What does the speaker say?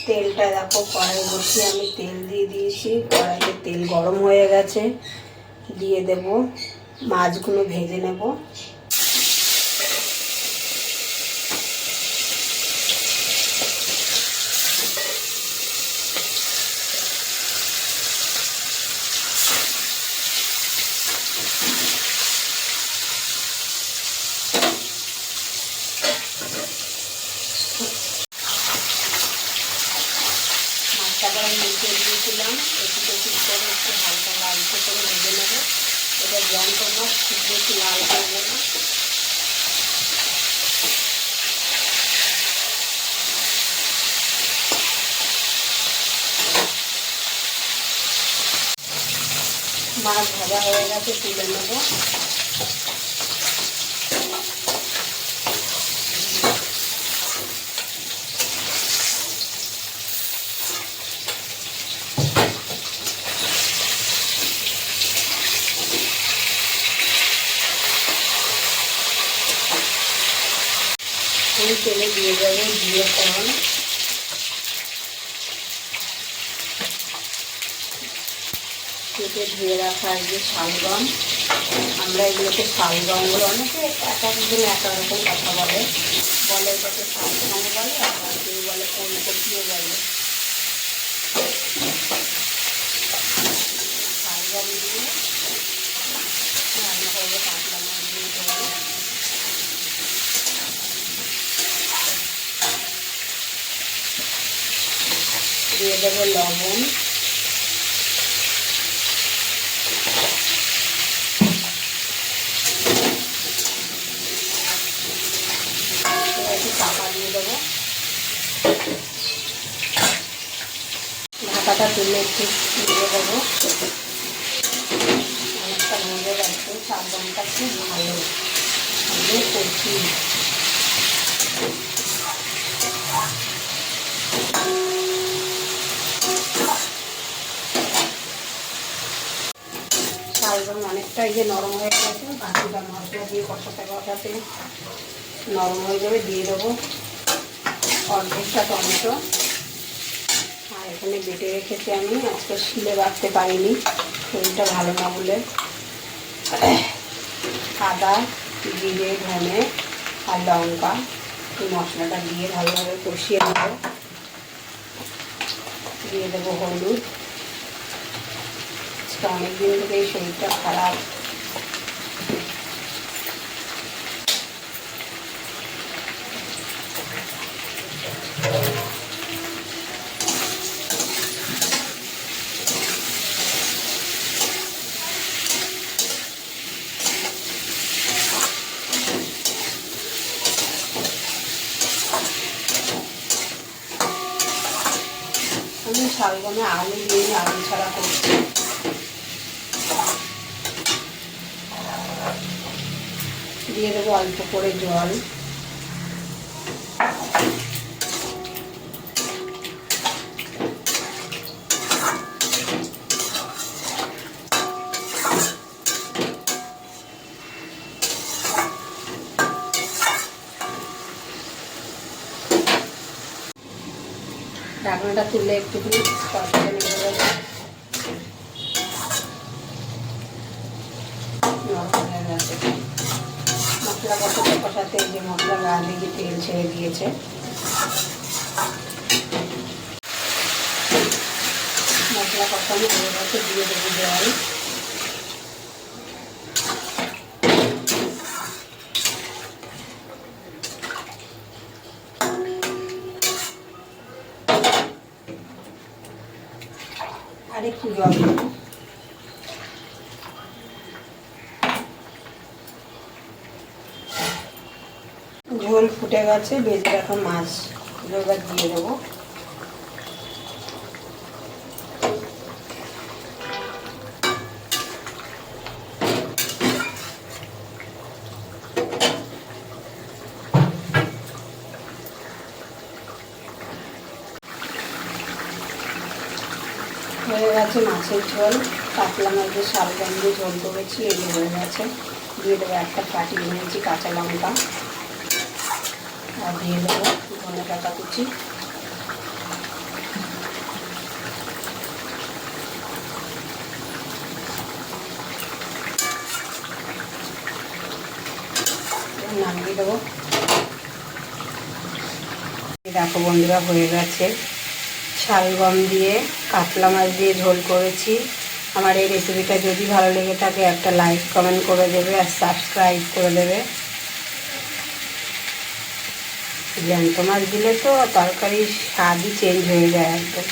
তেলটা দেখো কড়াই বসিয়ে আমি তেল দিয়ে দিয়েছি, কড়াইতে তেল গরম হয়ে গেছে। দিয়ে দেব মাছগুলো, ভেজে নেব। মাছটাকে নিচে দিয়েছিলাম, একটু করে একটু হালকা লালচে করে ভেজে নেবো। এটা জ্যান্ত মাছ, খুব বেশি লাল করবো না। মাছ ভাজা হয়ে গেছে, তুলে নেবো। তেলে দিয়ে দেবো জিরে ফোড়ন, কেটে ধুয়ে রাখা যে শালগম। আমরা এগুলোকে শালগম বলে, অনেকে এক একজন এক এক রকম কথা বলে। এটাকে শালগম বলে, আবার কেউ বলে ওলকপিও বলে। শালগম দিয়ে রান্না করবো, কাতলা মাছ দিয়ে দেবো। দিয়ে দেবো লবণ, চাপা দিয়ে দেবো। ঢাকাটা তুলে একটু দিয়ে দেবো। অনেকটা মজা লাগছে, শালগমটা খুব ভালো করছি। শালগম অনেকটাই যে নরম হয়ে গেছে, বাকিটা মশলা দিয়ে কষাতে কষাতে নরম হয়ে যাবে। দিয়ে দেবো অর্ধেকটা টমেটো। আর এখানে বেটে রেখেছি আমি, আজকে শিলে বাটতে পারিনি, শরীরটা ভালো না বলে। আদা, জিরে, ধনে আর লঙ্কা, এই মশলাটা দিয়ে ভালোভাবে কষিয়ে নেব। দিয়ে দেবো হলুদ। আজকে অনেকদিন থেকে এই শরীরটা খারাপ। আমি শালগমে আলু দিয়ে আলু ছাড়া করছি। দিয়ে দেবো অল্প করে জল। ঢাকনাটা তুলে একটুখানি কষাতে নেড়ে দেবো। মশলা কষাতে কষাতে যে মশলা গা দিয়ে তেল ছেড়ে দিয়েছে। মশলা কষানো হয়ে গেছে, দিয়ে দেবো জল। আর একটু জল দেবো। ঝোল ফুটে গেছে, ভেজে রাখা মাছ এবার দিয়ে দেবো। হয়ে গেছে মাছের ঝোল। কাতলা মাছের শালগম দিয়ে ঝোল করেছি, এই হয়ে গেছে। দিয়ে দেবো একটা ফাটিয়ে নিয়েছি কাঁচা লঙ্কা, আর দিয়ে দেবো ধনে পাতা কুচি। নামিয়ে দেবো। দেখো বন্ধুরা, হয়ে গেছে। শালগম দিয়ে কাতলা মাছ দিয়ে ঝোল করেছি। আমার এই রেসিপিটা যদি ভালো লেগে থাকে একটা লাইক কমেন্ট করে দেবে আর সাবস্ক্রাইব করে দেবে। জ্যান্ত মাছ দিলে তো তরকারির স্বাদই চেঞ্জ হয়ে যায় একদম।